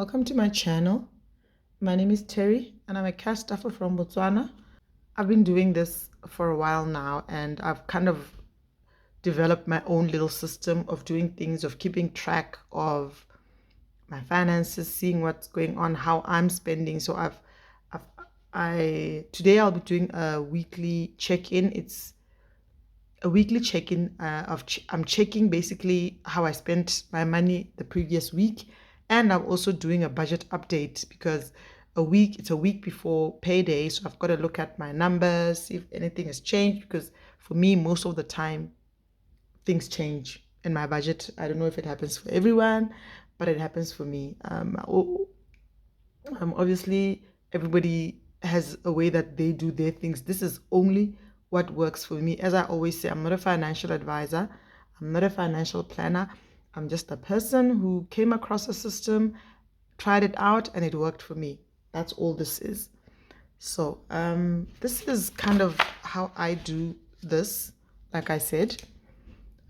Welcome to my channel. My name is Terry and I'm a cash staffer from Botswana. I've been doing this for a while now and I've kind of developed my own little system of doing things, of keeping track of my finances, seeing what's going on, how I'm spending. So today I'll be doing a weekly check-in. It's a weekly check-in I'm checking basically how I spent my money the previous week, and I'm also doing a budget update because it's a week before payday, so I've got to look at my numbers, see if anything has changed, because for me most of the time things change in my budget. I don't know if it happens for everyone, but it happens for me. Obviously everybody has a way that they do their things. This is only what works for me. As I always say, I'm not a financial advisor, I'm not a financial planner. I'm just a person who came across a system, tried it out, and it worked for me. That's all this is. So this is kind of how I do this, like I said.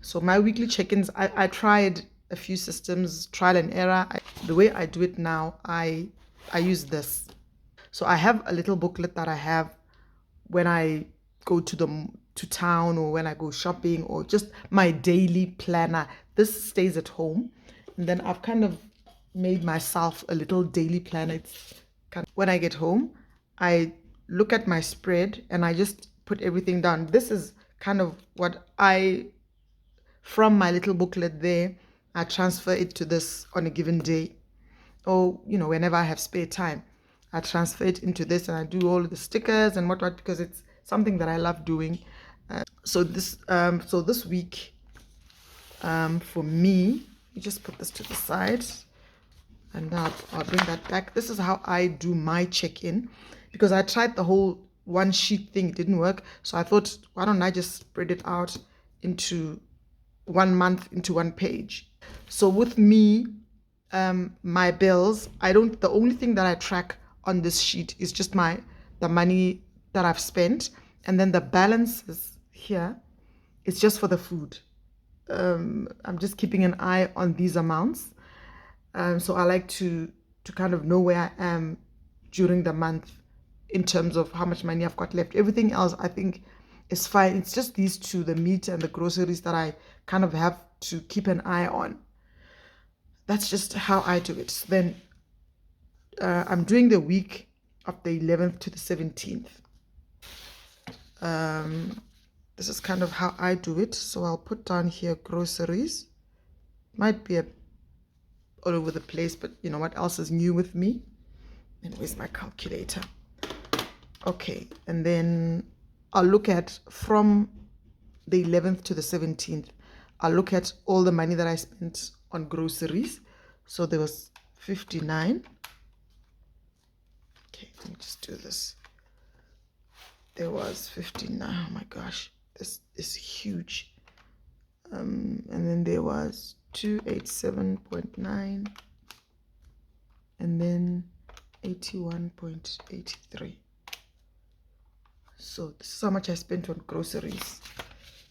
So my weekly check-ins, I tried a few systems, trial and error. The way I do it now, I use this. So I have a little booklet that I have when I go to town, or when I go shopping, or just my daily planner. This stays at home, and then I've kind of made myself a little daily planner. When I get home, I look at my spread and I just put everything down. This is kind of what from my little booklet there, I transfer it to this on a given day, or whenever I have spare time, I transfer it into this, and I do all of the stickers and whatnot because it's something that I love doing. So this week, for me, you just put this to the side, and now I'll bring that back. This is how I do my check-in, because I tried the whole one sheet thing, it didn't work. So I thought, why don't I just spread it out into 1 month, into one page. So with me, my bills, the only thing that I track on this sheet is just the money that I've spent, and then the balances here, it's just for the food. I'm just keeping an eye on these amounts. So I like to kind of know where I am during the month in terms of how much money I've got left. Everything else I think is fine. It's just these two, the meat and the groceries, that I kind of have to keep an eye on. That's just how I do it. Then I'm doing the week of the 11th to the 17th. This is kind of how I do it. So I'll put down here groceries. Might be all over the place, but what else is new with me? And where's my calculator? Okay, and then I'll look at from the 11th to the 17th. I'll look at all the money that I spent on groceries. So there was 59. Okay, let me just do this. There was 59. Oh my gosh, this is huge. And then there was 287.9, and then 81.83. So this is how much I spent on groceries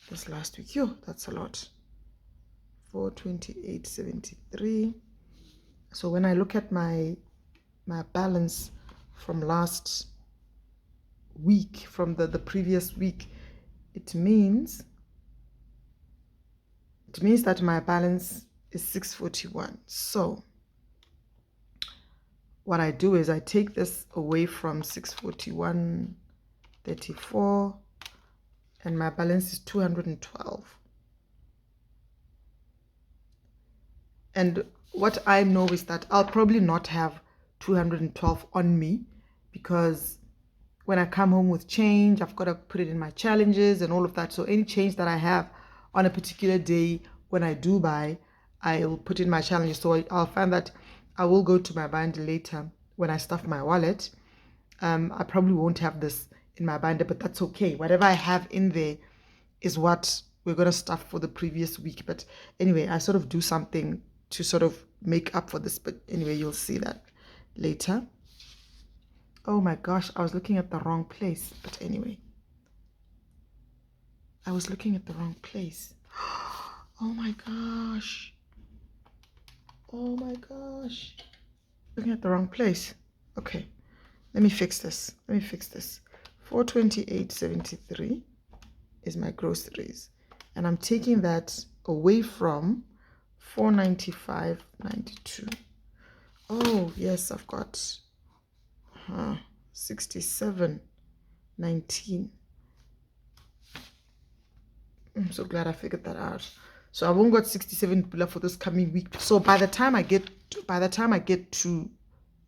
this last week. Yo, that's a lot. 428.73. So when I look at my balance from last week, from the previous week, it means that my balance is 641. So what I do is I take this away from 641.34, and my balance is 212. And what I know is that I'll probably not have 212 on me, because when I come home with change, I've got to put it in my challenges and all of that. So any change that I have on a particular day when I do buy, I'll put in my challenges. So I'll find that I will go to my binder later when I stuff my wallet. I probably won't have this in my binder, but that's okay. Whatever I have in there is what we're going to stuff for the previous week. But anyway, I sort of do something to sort of make up for this. But anyway, you'll see that later. Oh my gosh, I was looking at the wrong place. But anyway, I was looking at the wrong place. Oh my gosh. Oh my gosh. looking at the wrong place. Okay, let me fix this. 428.73 is my groceries, and I'm taking that away from 495.92. Oh yes, I've got 67.19. I'm so glad I figured that out. So I've only got 67 pula for this coming week. So by the time I get to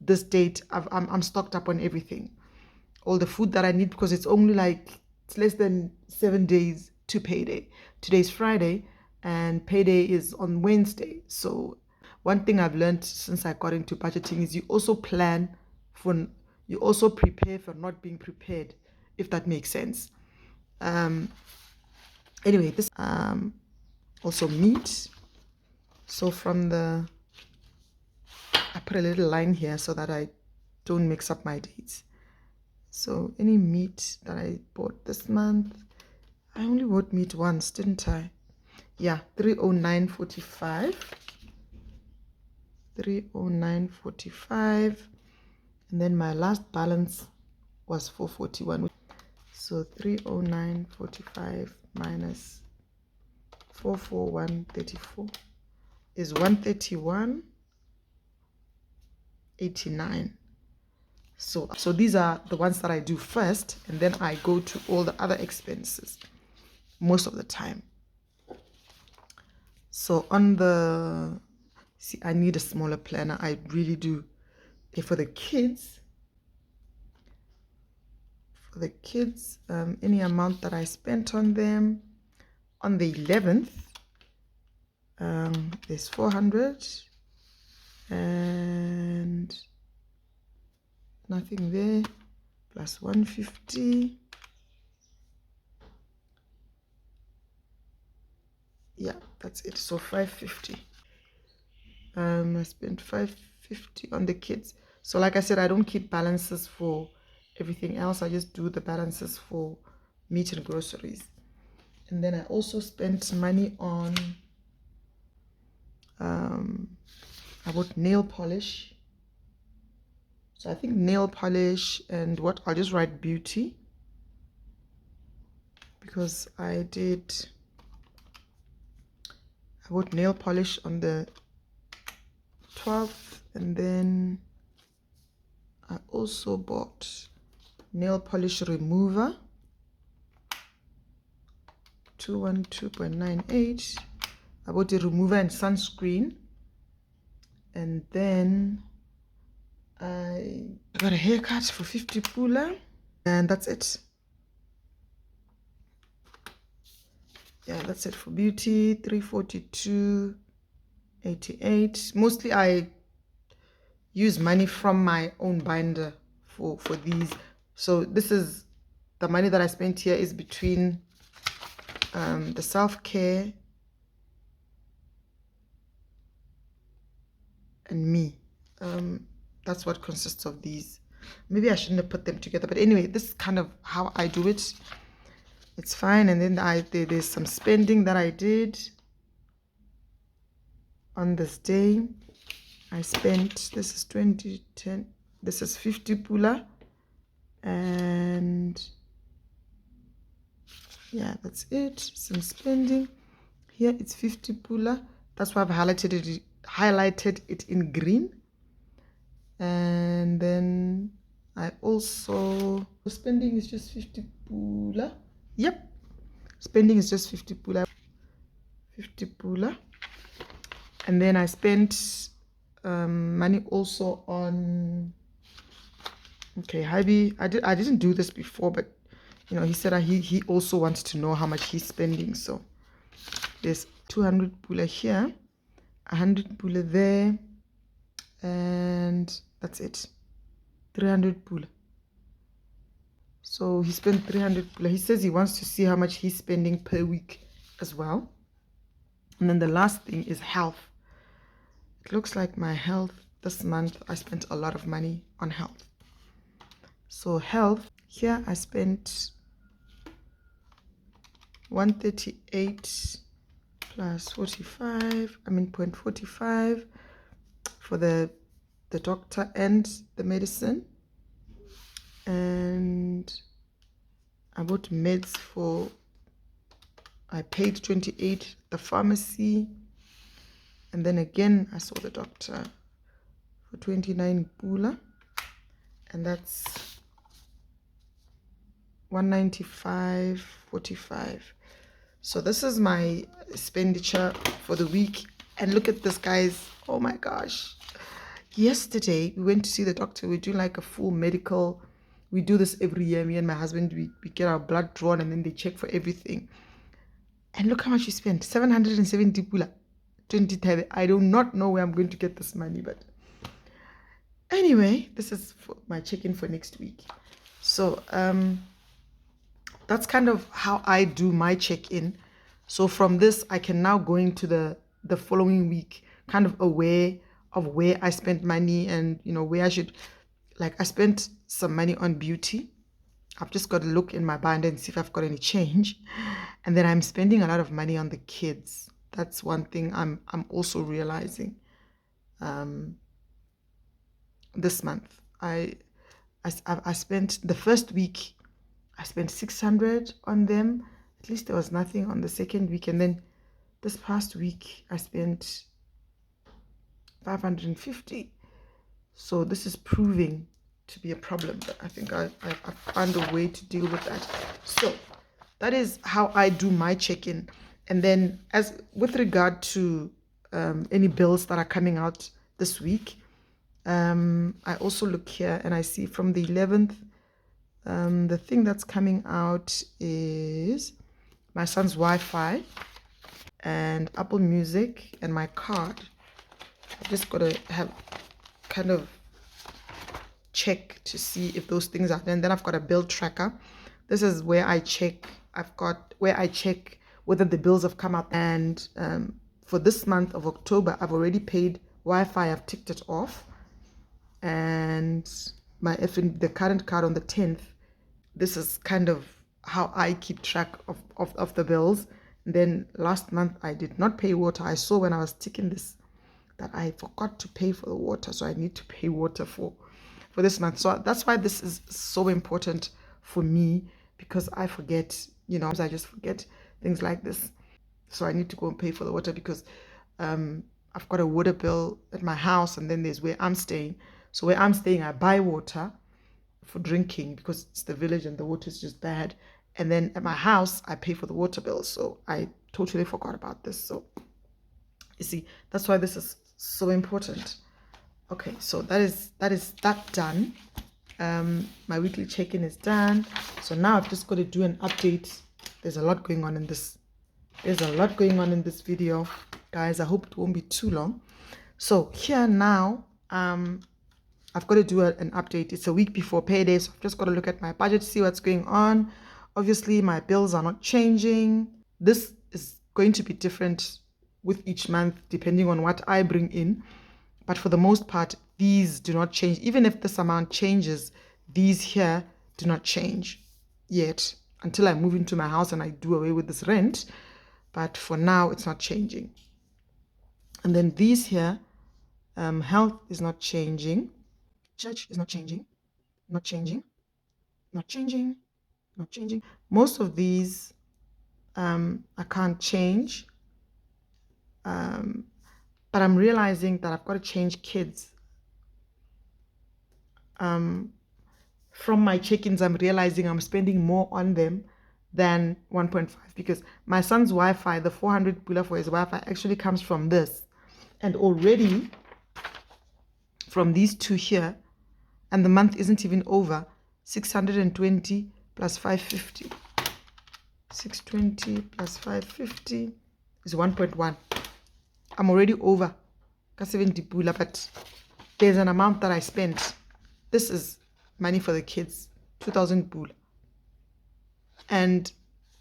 this date, I'm stocked up on everything, all the food that I need, because it's only like, it's less than 7 days to payday. Today's Friday and payday is on Wednesday. So one thing I've learned since I got into budgeting is you also prepare for not being prepared, if that makes sense. Anyway, this also meat. So I put a little line here so that I don't mix up my dates. So any meat that I bought this month, I only bought meat once, didn't I? Yeah, 309.45. 309.45. And then my last balance was 441. So 309.45 minus 441.34 is 131.89. So these are the ones that I do first, and then I go to all the other expenses most of the time. So I need a smaller planner. I really do. Okay, for the kids, any amount that I spent on them on the 11th, there's 400 and nothing there, plus 150. Yeah, that's it. So 550. I spent 550 on the kids. So like I said, I don't keep balances for everything else. I just do the balances for meat and groceries. And then I also spent money on I bought nail polish. So I think nail polish and I'll just write beauty, because I bought nail polish on the 12th, and then I also bought nail polish remover, 212.98. I bought a remover and sunscreen, and then I got a haircut for 50 pula, and that's it. Yeah, that's it for beauty. 342.88. Mostly I use money from my own binder for these. So this is the money that I spent here is between the self-care and me. That's what consists of these. Maybe I shouldn't have put them together, but anyway, this is kind of how I do it. It's fine. And then there's some spending that I did on this day. I spent, this is 2010, this is 50 pula, and yeah, that's it. Some spending here, it's 50 pula. That's why I've highlighted it in green. And then I also, spending is just 50 pula. Yep, spending is just 50 pula. 50 pula. And then I spent money also on, okay, hubby, I didn't do this before, but you know, he said he also wants to know how much he's spending. So there's 200 pula here, 100 pula there, and that's it, 300 pula. So he spent 300 pula. He says he wants to see how much he's spending per week as well. And then the last thing is health. It looks like my health this month, I spent a lot of money on health. So health, here I spent 138 plus 45, 0.45 for the the doctor and the medicine. And I bought meds for, I paid 28 the pharmacy. And then again, I saw the doctor for 29 Pula. And that's 195.45. So this is my expenditure for the week. And look at this, guys. Oh my gosh. Yesterday, we went to see the doctor. We're doing like a full medical. We do this every year. Me and my husband, we get our blood drawn and then they check for everything. And look how much we spent. 770 Pula. 20 Thai. I do not know where I'm going to get this money, but anyway, this is for my check-in for next week. So that's kind of how I do my check-in. So from this, I can now go into the following week, kind of aware of where I spent money and, you know, where I should, like I spent some money on beauty. I've just got to look in my binder and see if I've got any change. And then I'm spending a lot of money on the kids. That's one thing I'm also realizing. This month, I spent the first week, I spent 600 on them. At least there was nothing on the second week. And then this past week, I spent 550. So this is proving to be a problem, but I think I found a way to deal with that. So that is how I do my check-in. And then as with regard to any bills that are coming out this week, I also look here and I see from the 11th, the thing that's coming out is my son's Wi-Fi and Apple Music and my card. I've just got to have kind of check to see if those things are done. Then I've got a bill tracker. This is where I check. I've got where I check whether the bills have come up. And for this month of October, I've already paid Wi-Fi. I've ticked it off. And my the current card on the 10th. This is kind of how I keep track of the bills. And then last month I did not pay water. I saw when I was ticking this that I forgot to pay for the water, so I need to pay water for this month. So that's why this is so important for me, because I forget, you know, I just forget things like this. So I need to go and pay for the water because I've got a water bill at my house, and then there's where I'm staying. So where I'm staying, I buy water for drinking because it's the village and the water is just bad. And then at my house, I pay for the water bill. So I totally forgot about this. So you see, that's why this is so important. Okay, so that is that done. My weekly check-in is done. So now I've just got to do an update. There's a lot going on in this. There's a lot going on in this video, guys. I hope it won't be too long. So here now, I've got to do an update. It's a week before payday, so I've just got to look at my budget, see what's going on. Obviously, my bills are not changing. This is going to be different with each month, depending on what I bring in. But for the most part, these do not change. Even if this amount changes, these here do not change yet until I move into my house and I do away with this rent. But for now, it's not changing. And then these here, health is not changing. Church is not changing. Not changing. Not changing. Not changing. Most of these I can't change. But I'm realizing that I've got to change kids. From my check-ins, I'm realizing I'm spending more on them than 1.5 because my son's Wi-Fi, the 400 Pula for his Wi-Fi actually comes from this. And already from these two here, and the month isn't even over, 620 plus 550. 620 plus 550 is 1.1. I'm already over 70 Pula, but there's an amount that I spent. This is money for the kids, 2,000 Pula. And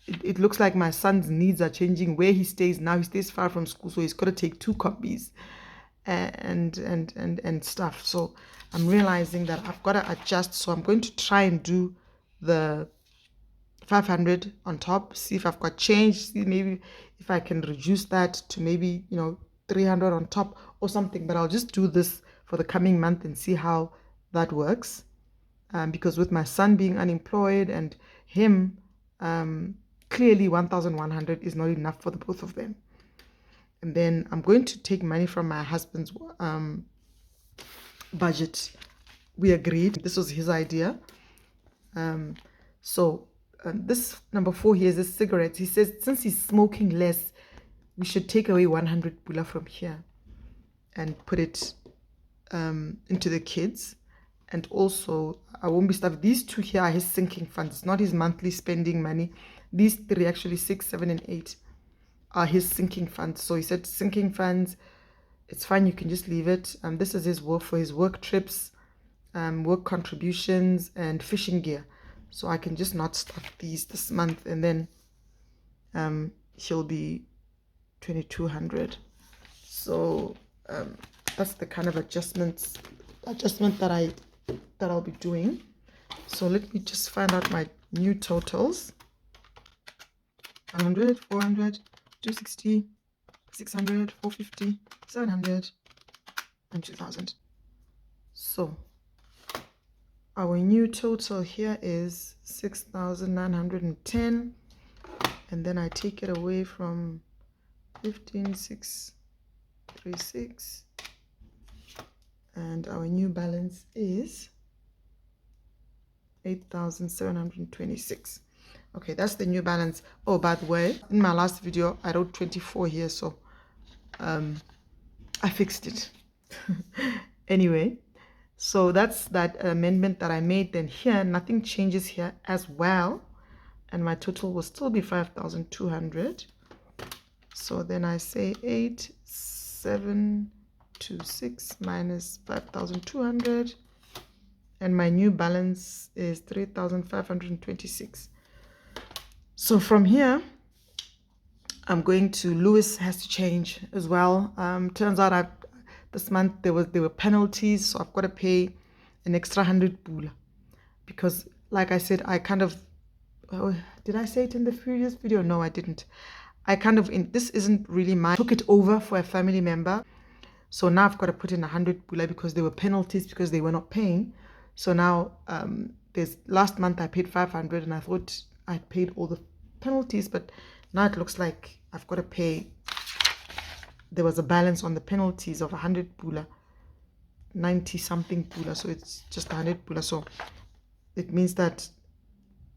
it looks like my son's needs are changing. Where he stays now, he stays far from school, so he's got to take 2 copies and stuff. So I'm realizing that I've got to adjust. So I'm going to try and do the 500 on top, see if I've got change, see maybe if I can reduce that to maybe, you know, 300 on top or something. But I'll just do this for the coming month and see how that works. Because with my son being unemployed and him, clearly 1,100 is not enough for the both of them. And then I'm going to take money from my husband's budget. We agreed. This was his idea. This number 4 here is the cigarettes. He says since he's smoking less, we should take away 100 pula from here and put it into the kids. And also, I won't be stuffed. These 2 here are his sinking funds. It's not his monthly spending money. These 3, actually 6, 7, and 8, are his sinking funds. So he said sinking funds, it's fine, you can just leave it. This is his work for his work trips, work contributions, and fishing gear. So I can just not stuff these this month, and then he'll be 2,200. So that's the kind of adjustment that I'll be doing. So let me just find out my new totals. 100, 400, 260, 600, 450, 700, and 2,000. So our new total here is 6,910, and then I take it away from 15,636, and our new balance is 8,726. Okay, that's the new balance. Oh, by the way, in my last video I wrote 24 here, so I fixed it. Anyway, so that's that amendment that I made. Then here nothing changes here as well, and my total will still be 5,200. So then I say 8,726 minus 5,200, and my new balance is 3,526. So from here, I'm going to, Lewis has to change as well. Turns out this month there were penalties, so I've got to pay an extra 100 pula, because like I said, I kind of, did I say it in the previous video? No, I didn't. I kind of, this isn't really mine. I took it over for a family member, so now I've got to put in 100 pula because there were penalties because they were not paying. So now last month I paid 500, and I thought I'd paid all the penalties, but now it looks like I've got to pay. There was a balance on the penalties of 100 pula, 90 something pula, so it's just 100 pula. So it means that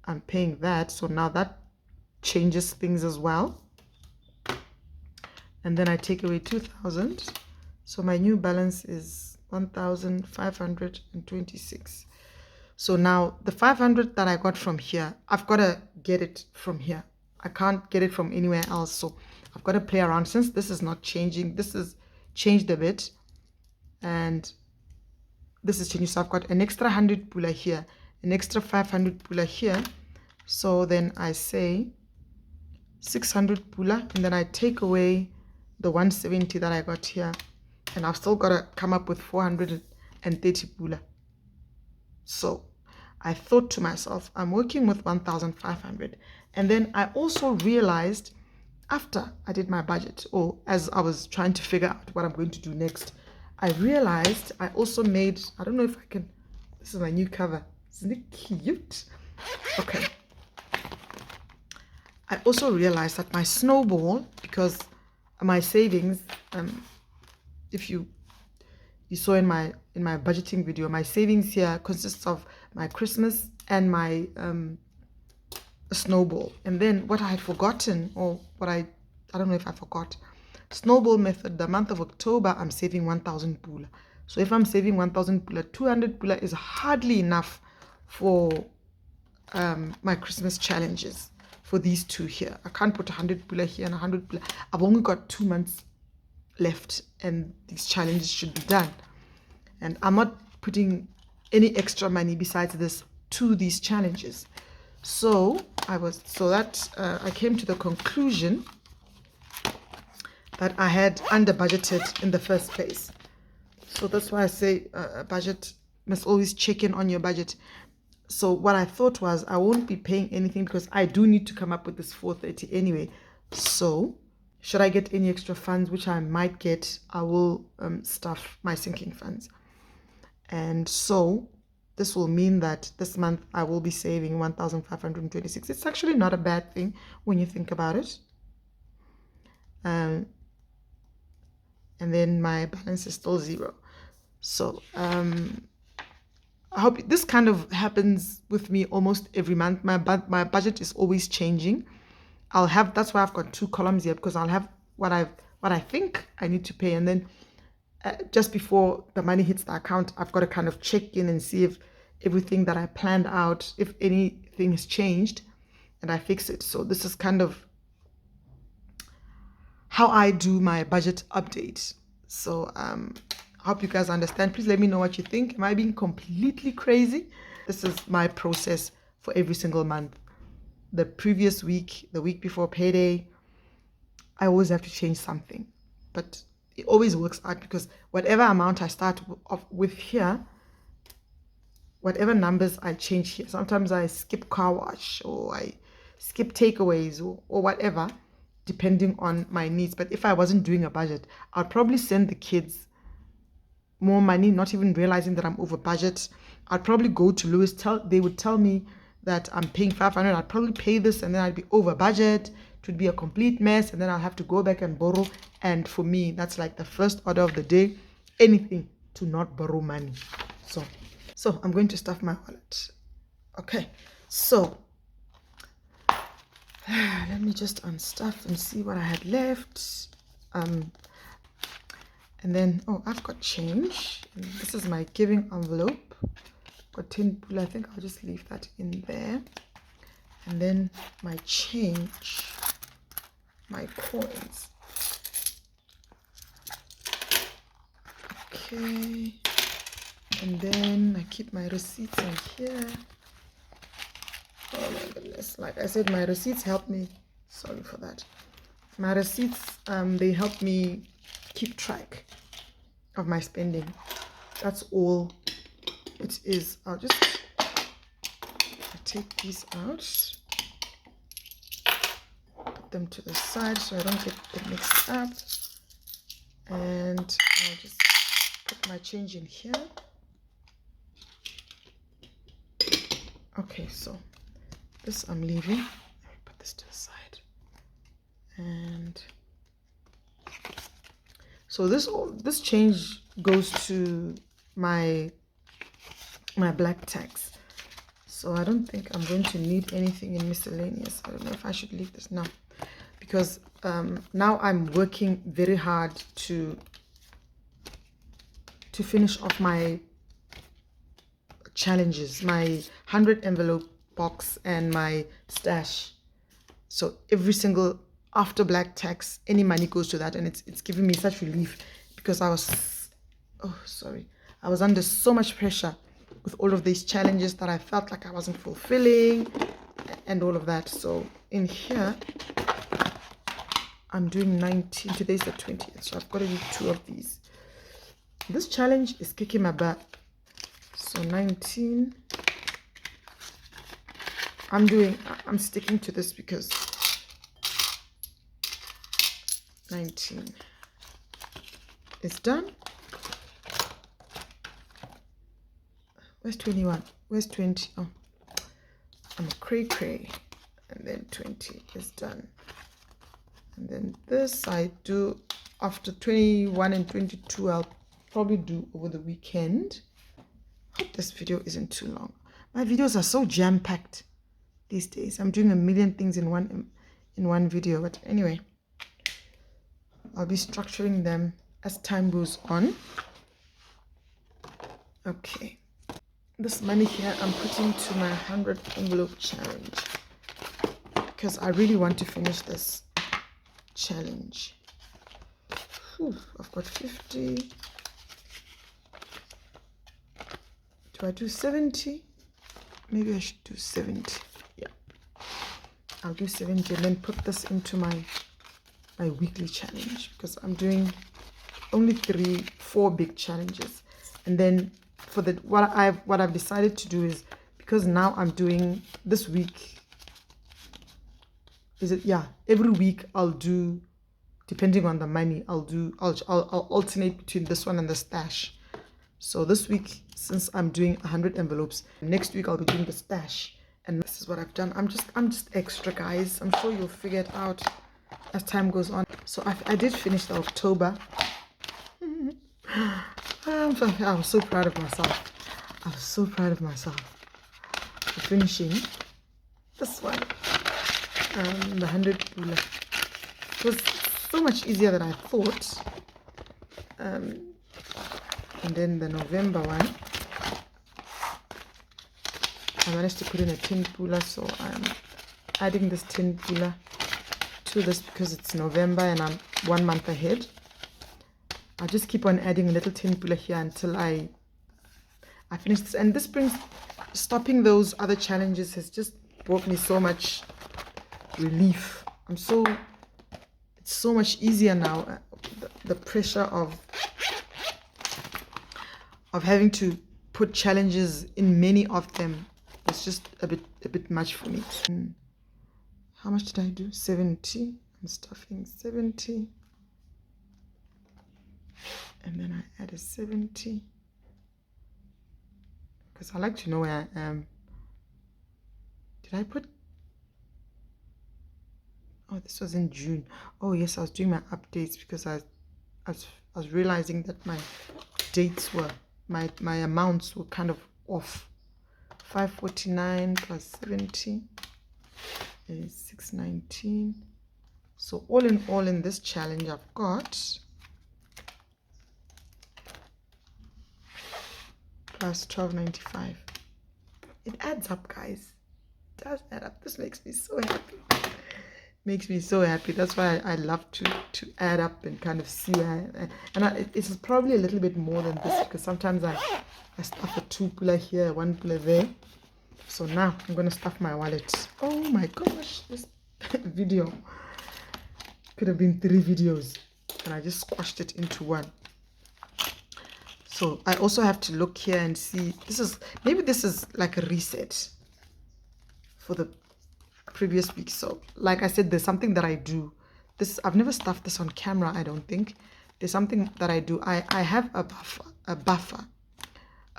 I'm paying that. So now that changes things as well. And then I take away 2,000. So my new balance is 1,526. So now the 500 that I got from here, I've got to get it from here. I can't get it from anywhere else. So I've got to play around. Since this is not changing, this is changed a bit, and this is changing. So I've got an extra 100 pula here, an extra 500 pula here. So then I say 600 pula, and then I take away the 170 that I got here, and I've still got to come up with 430 pula. So I thought to myself, I'm working with 1,500. And then I also realized, after I did my budget, or as I was trying to figure out what I'm going to do next, I realized I also made, I don't know if I can, this is my new cover. Isn't it cute? Okay. I also realized that my snowball, because my savings, if you saw in my budgeting video, my savings here consists of my Christmas and my snowball. And then what I had forgotten, or what I don't know if I forgot, snowball method, the month of October, I'm saving 1,000 pula. So if I'm saving 1,000 pula, 200 pula is hardly enough for my Christmas challenges for these 2 here. I can't put 100 pula here and 100 pula. I've only got 2 months left, and these challenges should be done. And I'm not putting any extra money besides this to these challenges. So I came to the conclusion that I had under budgeted in the first place. So that's why I say a budget must always check in on your budget. So what I thought was, I won't be paying anything because I do need to come up with this 430 anyway. So should I get any extra funds, which I might get, I will stuff my sinking funds. And so this will mean that this month I will be saving 1,526. It's actually not a bad thing when you think about it. And then my balance is still 0. So I hope this kind of happens with me almost every month. My budget is always changing. That's why I've got 2 columns here, because I'll have what I think I need to pay, and then just before the money hits the account, I've got to kind of check in and see if everything that I planned out, if anything has changed, and I fix it. So this is kind of how I do my budget update. So I hope you guys understand. Please let me know what you think. Am I being completely crazy? This is my process for every single month. The previous week, the week before payday, I always have to change something, but it always works out, because whatever amount I start off with here, whatever numbers I change here, sometimes I skip car wash, or I skip takeaways, or whatever, depending on my needs. But if I wasn't doing a budget, I'd probably send the kids more money, not even realizing that I'm over budget. I'd probably go to Lewis, they would tell me that I'm paying 500, I'd probably pay this, and then I'd be over budget. It would be a complete mess, and then I'll have to go back and borrow. And for me, that's like the first order of the day, anything to not borrow money. So I'm going to stuff my wallet. Okay, so let me just unstuff and see what I had left. And then, I've got change. And this is my giving envelope. Got 10 pula. I think I'll just leave that in there. And then my change, my coins. Okay. And then I keep my receipts in here. Oh my goodness. Like I said, my receipts help me. Sorry for that. My receipts, they help me keep track of my spending. That's all it is. I'll take these out, put them to the side so I don't get them mixed up, and I'll just put my change in here. Okay, so this I'm leaving. Let me put this to the side. And so this change goes to my black tax. So I don't think I'm going to need anything in miscellaneous. I don't know if I should leave this now, because now I'm working very hard to finish off my challenges, my 100 envelope box and my stash. So every single after black tax, any money goes to that, and it's giving me such relief, because I was under so much pressure with all of these challenges that I felt like I wasn't fulfilling and all of that. So in here I'm doing 19. Today's the 20th, so I've got to do 2 of these. This challenge is kicking my butt. So 19, I'm sticking to this because 19 is done. Where's 21? Where's 20? Oh, I'm a cray. And then 20 is done. And then this I do after 21 and 22. I'll probably do over the weekend. Hope this video isn't too long. My videos are so jam-packed these days. I'm doing a million things in one video. But anyway, I'll be structuring them as time goes on. Okay. This money here I'm putting to my 100 envelope challenge, because I really want to finish this challenge. I've got 50. Do I do 70? Maybe I should do 70. Yeah, I'll do 70 and then put this into my weekly challenge, because I'm doing only 4 big challenges. And then for what I've decided to do is, because now I'm doing this week, every week I'll do, depending on the money, I'll alternate between this one and the stash. So this week, since I'm doing 100 envelopes, next week I'll be doing the stash. And this is what I've done. I'm just extra, guys. I'm sure you'll figure it out as time goes on. So I did finish the October. I was so proud of myself. I was so proud of myself for finishing this one. The 100 pula. It was so much easier than I thought. And then the November one, I managed to put in a 10 pula, so I'm adding this 10 pula to this because it's November and I'm 1 month ahead. I'll just keep on adding a little 10 pula here until I finish this. And this brings, stopping those other challenges has just brought me so much relief. It's so much easier now. The pressure of having to put challenges in many of them, it's just a bit much for me. How much did I do? 70. I'm stuffing 70, and then I add a 70 because I like to know where I am. Did I put? Oh, this was in June. Oh yes, I was doing my updates because I was realizing that my dates were, my amounts were kind of off. 549 plus 70 is 619. So all in all, in this challenge I've got plus 1295. It adds up, guys. It does add up. This makes me so happy. Makes me so happy. That's why I love to add up and kind of see where it's probably a little bit more than this because sometimes I stuff a 2 pula here, 1 pula there. So now I'm gonna stuff my wallet. Oh my gosh, this video could have been 3 videos and I just squashed it into one. So I also have to look here and see, maybe this is like a reset for the previous week. So like I said, there's something that I do. I've never stuffed this on camera, I don't think. There's something that I do. I have a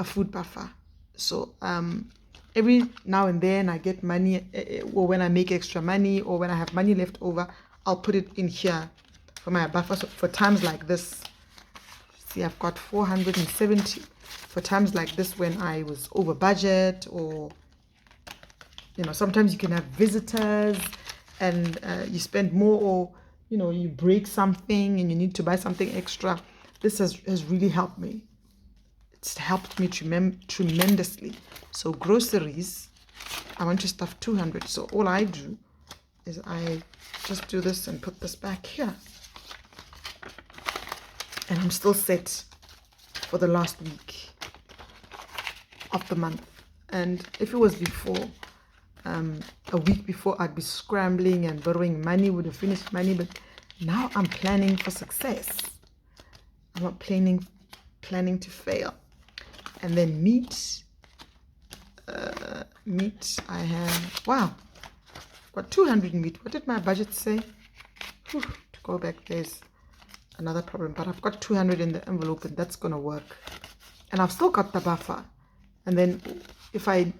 food buffer. So every now and then I get money, or when I make extra money, or when I have money left over, I'll put it in here for my buffer. So for times like this, see, I've got 470 for times like this when I was over budget, or sometimes you can have visitors and you spend more, or you break something and you need to buy something extra. This has really helped me. It's helped me tremendously. So groceries, I want to stuff 200. So all I do is I just do this and put this back here. And I'm still set for the last week of the month. And if it was before, a week before, I'd be scrambling and borrowing money, would have finished money. But now I'm planning for success. I'm not planning to fail. And then meat, I have, wow, I've got 200 meat. What did my budget say? Whew, to go back, there's another problem, but I've got 200 in the envelope and that's gonna work. And I've still got the buffer. And then if on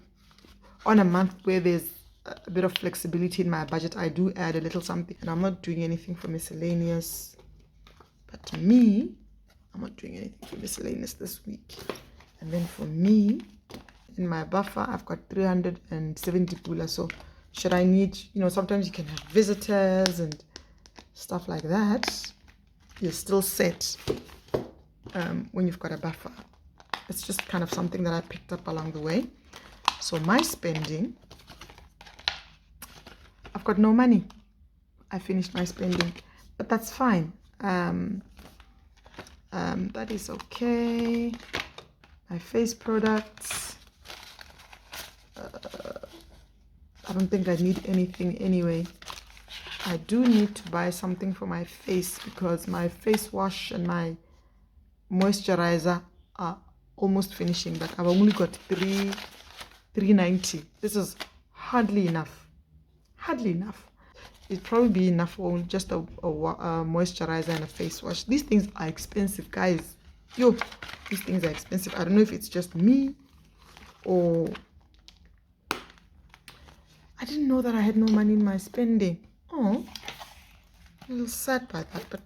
a month where there's a bit of flexibility in my budget, I do add a little something. And I'm not doing anything for miscellaneous. But to me, I'm not doing anything for miscellaneous this week. And then for me, in my buffer, I've got 370 pula. So should I need, sometimes you can have visitors and stuff like that. You're still set when you've got a buffer. It's just kind of something that I picked up along the way. So my spending, I've got no money. I finished my spending, but that's fine. That is okay. My face products, I don't think I need anything anyway. I do need to buy something for my face because my face wash and my moisturizer are almost finishing, but I've only got 390. This is hardly enough. It'd probably be enough for just a moisturizer and a face wash. These things are expensive, guys. Yo, these things are expensive. I don't know if it's just me or I didn't know that I had no money in my spending. Oh, a little sad by that, but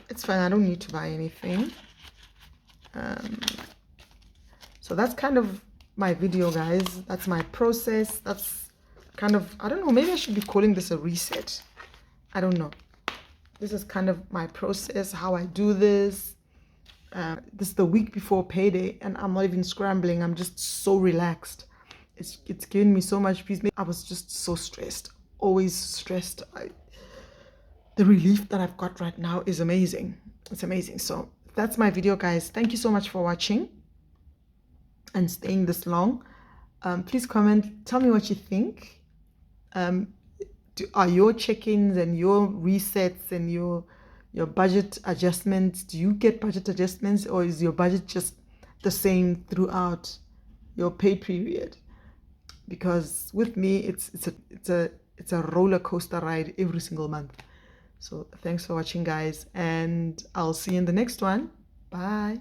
it's fine. I don't need to buy anything. So that's kind of my video, guys. That's my process. That's kind of, I don't know, maybe I should be calling this a reset. I don't know. This is kind of my process, how I do this. This is the week before payday, and I'm not even scrambling. I'm just so relaxed. It's given me so much peace. I was just so stressed, always stressed. The relief that I've got right now is amazing. It's amazing. So that's my video, guys. Thank you so much for watching and staying this long. Please comment, tell me what you think. Are your check-ins and your resets and your budget adjustments, do you get budget adjustments, or is your budget just the same throughout your pay period? Because with me it's a roller coaster ride every single month. So thanks for watching, guys, and I'll see you in the next one. Bye.